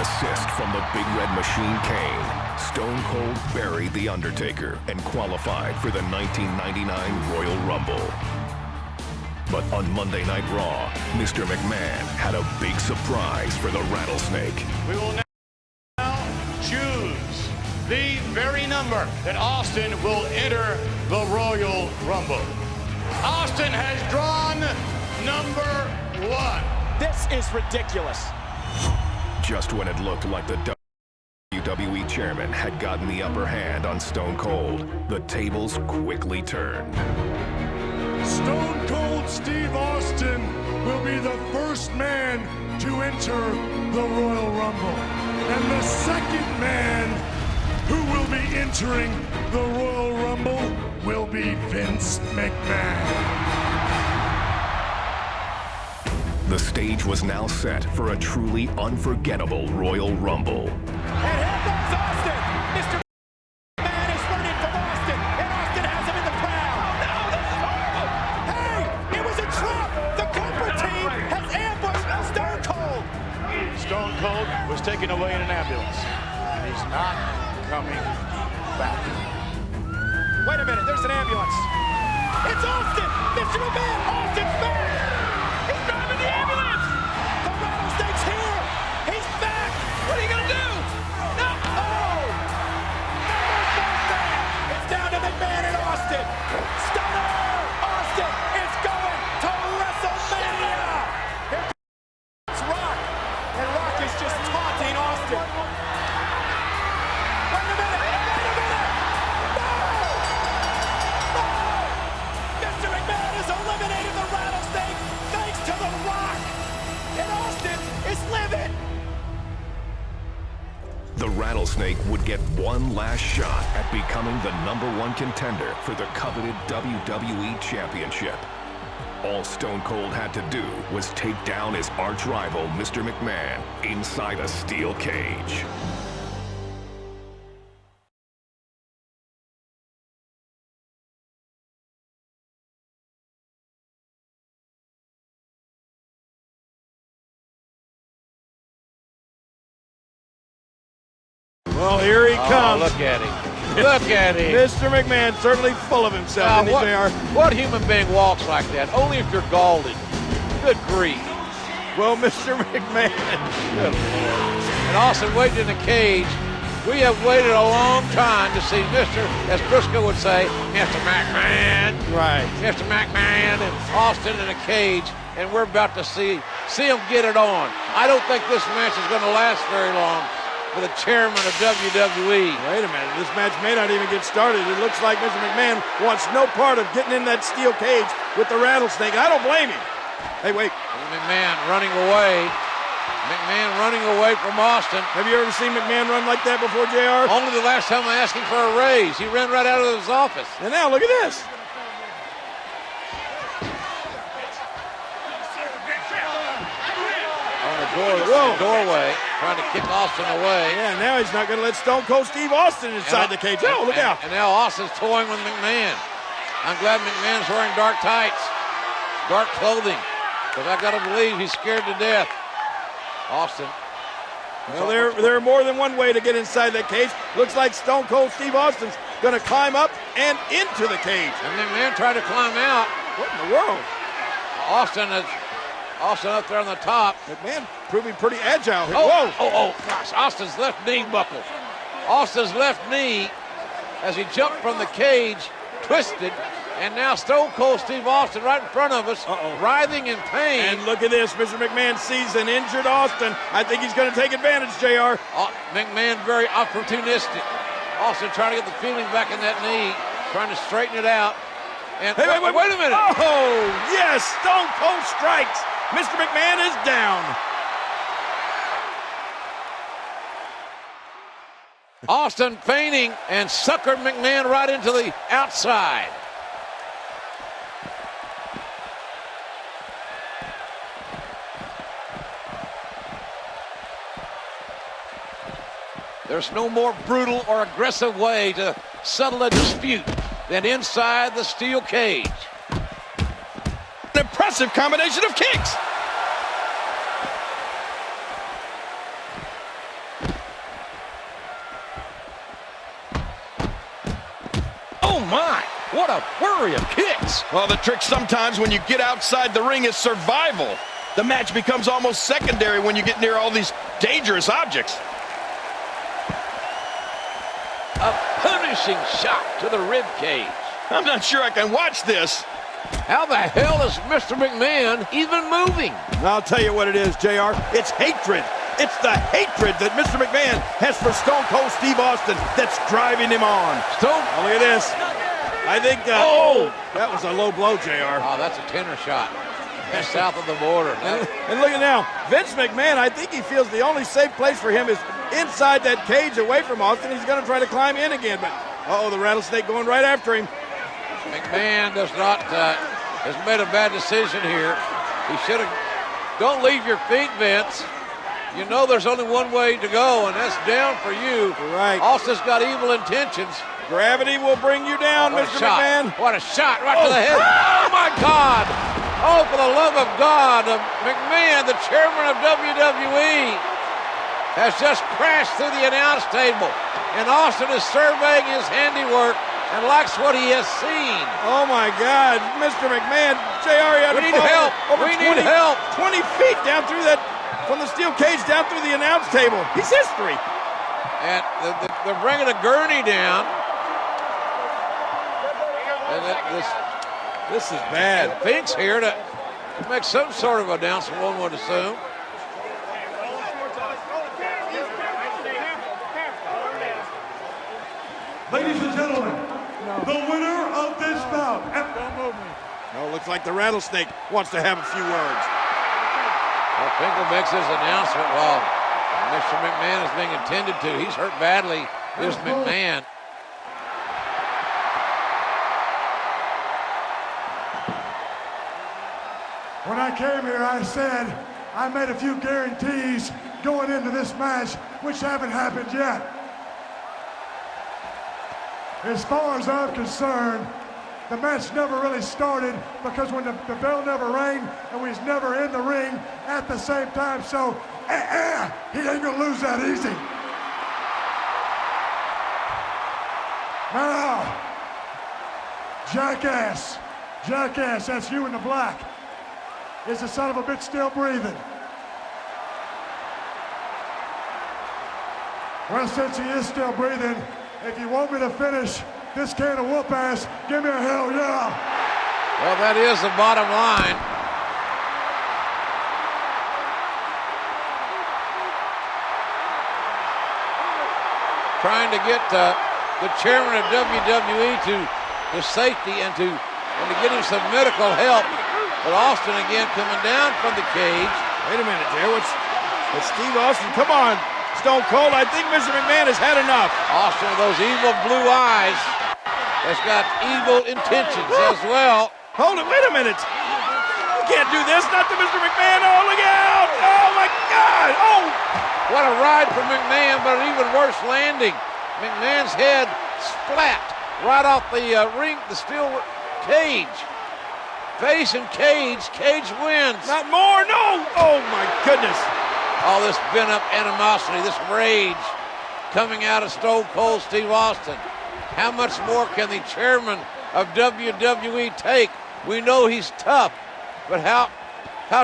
assist from the Big Red Machine Kane, Stone Cold buried The Undertaker and qualified for the 1999 Royal Rumble. But on Monday Night Raw, Mr. McMahon had a big surprise for the Rattlesnake. We will now choose the very number that Austin will enter the Royal Rumble. Austin has drawn number 1. This is ridiculous. Just when it looked like the WWE chairman had gotten the upper hand on Stone Cold, the tables quickly turned. Stone Cold Steve Austin will be the first man to enter the Royal Rumble. And the second man who will be entering the Royal Rumble will be Vince McMahon. The stage was now set for a truly unforgettable Royal Rumble. And here goes Austin. Mr. McMahon is running from Austin, and Austin has him in the crowd. Oh, no, this is horrible. Hey, it was a trap. The corporate team has ambushed Stone Cold. Stone Cold was taken away in an ambulance. And he's not coming back. Wait a minute, there's an ambulance. It's Austin. Mr. McMahon, Austin's back. He's driving the ambulance. The Rattlesnake's here. He's back. What are you going to do? No. Oh. It's down to McMahon and Austin. Stunner. Austin is going to WrestleMania. Here comes Rock. And Rock is just taunting Austin. Wait a minute. Mr. McMahon has eliminated the Rattlesnake thanks to The Rock. And Austin is livid. The Rattlesnake would get one last shot at becoming the #1 contender for the coveted WWE Championship. All Stone Cold had to do was take down his arch-rival, Mr. McMahon, inside a steel cage. Well, here he comes. Look at him. Look at him. Mr. McMahon certainly full of himself, isn't he, JR? What human being walks like that? Only if you're galled. Good grief. Well, Mr. McMahon. Good Lord. And Austin waited in the cage. We have waited a long time to see Mr., as Briscoe would say, Mr. McMahon. Right. Mr. McMahon and Austin in a cage, and we're about to see him get it on. I don't think this match is going to last very long for the chairman of WWE. Wait a minute, this match may not even get started. It looks like Mr. McMahon wants no part of getting in that steel cage with the Rattlesnake. I don't blame him. Hey, wait. McMahon running away. McMahon running away from Austin. Have you ever seen McMahon run like that before, JR? Only the last time I asked him for a raise. He ran right out of his office. And now, look at this. Doorway, trying to kick Austin away. Yeah, now he's not going to let Stone Cold Steve Austin inside the cage. Oh, look out. And now Austin's toying with McMahon. I'm glad McMahon's wearing dark tights, dark clothing, because I got to believe he's scared to death. Austin. Well, there are more than one way to get inside that cage. Looks like Stone Cold Steve Austin's going to climb up and into the cage. And McMahon tried to climb out. What in the world? Austin up there on the top. McMahon proving pretty agile. Oh, gosh. Austin's left knee buckled. Austin's left knee, as he jumped from the cage, twisted, and now Stone Cold Steve Austin right in front of us, writhing in pain. And look at this. Mr. McMahon sees an injured Austin. I think he's going to take advantage, JR. McMahon very opportunistic. Austin trying to get the feeling back in that knee, trying to straighten it out. And hey, wait a minute. Oh, yes, Stone Cold strikes. Mr. McMahon is down. Austin feigning and suckered McMahon right into the outside. There's no more brutal or aggressive way to settle a dispute than inside the steel cage. An impressive combination of kicks. What a flurry of kicks. Well, the trick sometimes when you get outside the ring is survival. The match becomes almost secondary when you get near all these dangerous objects. A punishing shot to the rib cage. I'm not sure I can watch this. How the hell is Mr. McMahon even moving? I'll tell you what it is, JR. It's hatred. It's the hatred that Mr. McMahon has for Stone Cold Steve Austin that's driving him on. Stone. Oh, look at this. I think, that was a low blow, JR. Oh, that's a tenor shot. That's south of the border. And look at now, Vince McMahon, I think he feels the only safe place for him is inside that cage away from Austin. He's going to try to climb in again, but the rattlesnake going right after him. McMahon does not, has made a bad decision here. He should have, don't leave your feet, Vince. You know there's only one way to go, and that's down for you. Right. Austin's got evil intentions. Gravity will bring you down, Mr. McMahon. What a shot right to the head. Oh, my God. Oh, for the love of God. McMahon, the chairman of WWE, has just crashed through the announce table. And Austin is surveying his handiwork and likes what he has seen. Oh, my God. Mr. McMahon, JR, we need help. We need help. 20 feet down through that, from the steel cage down through the announce table. He's history. And they're bringing a gurney down. And this is bad. Fink's here to make some sort of announcement, one would assume. Ladies and gentlemen, the winner of this bout. Looks like the rattlesnake wants to have a few words. Well, Finkel makes his announcement while Mr. McMahon is being attended to. He's hurt badly. Here's McMahon. When I came here, I said I made a few guarantees going into this match, which haven't happened yet. As far as I'm concerned, the match never really started because when the bell never rang and we was never in the ring at the same time, so he ain't gonna lose that easy. Now, jackass, that's you in the black. Is the son of a bitch still breathing? Well, since he is still breathing, if you want me to finish this can of whoop ass, give me a hell yeah. Well, that is the bottom line. Trying to get the chairman of WWE to safety and to get him some medical help. But Austin again coming down from the cage. Wait a minute there. What's Steve Austin? Come on, Stone Cold. I think Mr. McMahon has had enough. Austin with those evil blue eyes has got evil intentions as well. Hold it. Wait a minute. You can't do this. Not to Mr. McMahon. Oh, look out. Oh, my God. Oh. What a ride for McMahon, but an even worse landing. McMahon's head splat right off the ring, the steel cage. Face and cage wins. Not more, no! Oh my goodness. All this pent-up animosity, this rage coming out of Stone Cold Steve Austin. How much more can the chairman of WWE take? We know he's tough, but how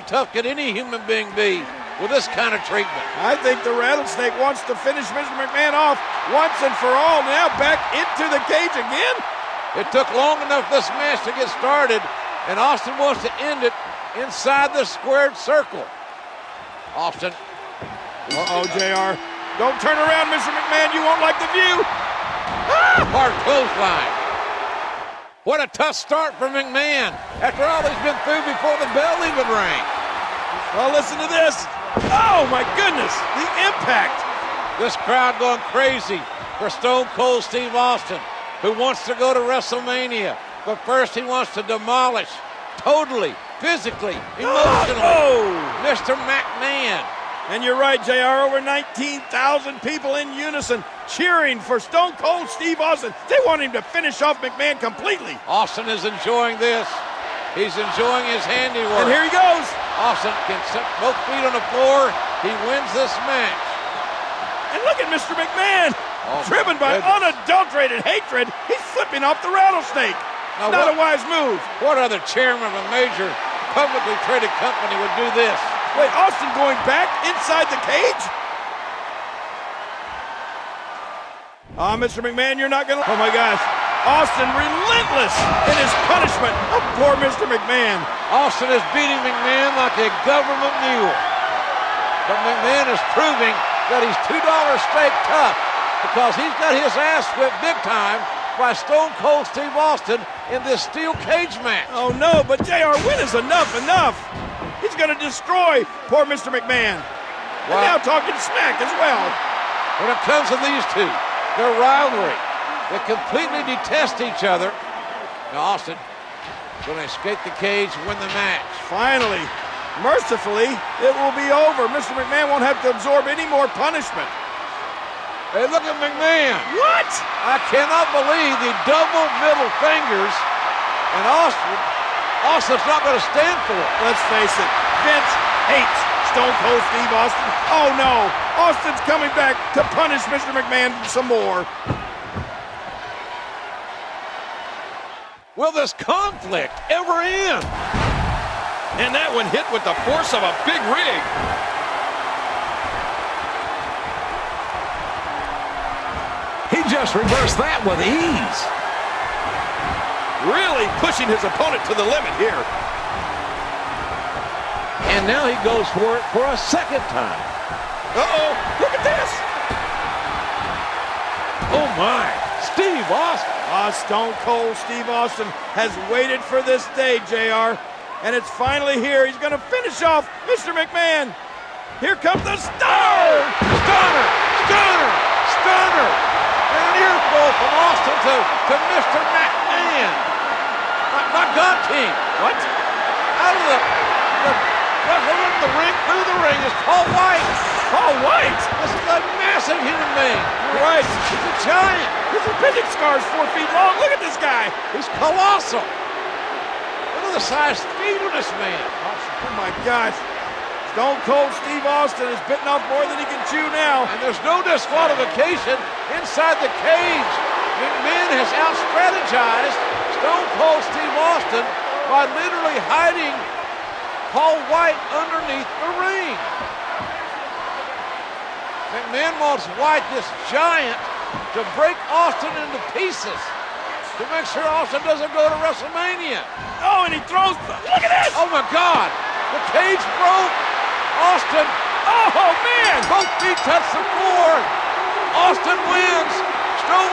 tough can any human being be with this kind of treatment? I think the rattlesnake wants to finish Mr. McMahon off once and for all. Now back into the cage again. It took long enough this match to get started, and Austin wants to end it inside the squared circle. Austin. Uh-oh, JR. Don't turn around, Mr. McMahon. You won't like the view. Hard clothesline. What a tough start for McMahon after all he's been through before the bell even rang. Well, listen to this. Oh, my goodness. The impact. This crowd going crazy for Stone Cold Steve Austin, who wants to go to WrestleMania. But first he wants to demolish, totally, physically, emotionally, Mr. McMahon. And you're right, JR, over 19,000 people in unison cheering for Stone Cold Steve Austin. They want him to finish off McMahon completely. Austin is enjoying this. He's enjoying his handiwork. And here he goes. Austin can set both feet on the floor. He wins this match. And look at Mr. McMahon. Driven by unadulterated hatred, he's flipping off the rattlesnake. Now Not a wise move. What other chairman of a major publicly traded company would do this? Wait, Austin going back inside the cage? Mr. McMahon, you're not gonna... Oh my gosh. Austin relentless in his punishment of poor Mr. McMahon. Austin is beating McMahon like a government mule. But McMahon is proving that he's $2 steak tough because he's got his ass whipped big time by Stone Cold Steve Austin in this steel cage match. Oh no, but JR, when is enough? He's gonna destroy poor Mr. McMahon. And now talking smack as well. When it comes to these two, their rivalry, they completely detest each other. Now Austin going to escape the cage and win the match. Finally, mercifully, it will be over. Mr. McMahon won't have to absorb any more punishment. Hey, look at McMahon. What? I cannot believe the double middle fingers. And Austin's not going to stand for it. Let's face it, Vince hates Stone Cold Steve Austin. Oh no, Austin's coming back to punish Mr. McMahon some more. Will this conflict ever end? And that one hit with the force of a big rig. He just reversed that with ease. Really pushing his opponent to the limit here. And now he goes for it for a second time. Uh-oh, look at this. Oh my, Steve Austin. Stone Cold Steve Austin has waited for this day, JR. And it's finally here. He's going to finish off Mr. McMahon. Here comes the stunner! Stunner! And an earful from Austin to Mr. McMahon. My God team. What? Out of the the ring, through the ring is Paul White. Paul White? This is a massive human being. You're right. He's a giant. His appendix scar is 4 feet long. Look at this guy. He's colossal. Look at the size speed of this man. Oh my gosh. Stone Cold Steve Austin is bitten off more than he can chew now. And there's no disqualification inside the cage. McMahon has out-strategized Stone Cold Steve Austin by literally hiding Paul White underneath the ring. McMahon wants White, this giant, to break Austin into pieces to make sure Austin doesn't go to WrestleMania. Oh, and he throws. Look at this. Oh my God. The cage broke. Austin. Oh man. Both feet touch the floor. Austin wins. Stone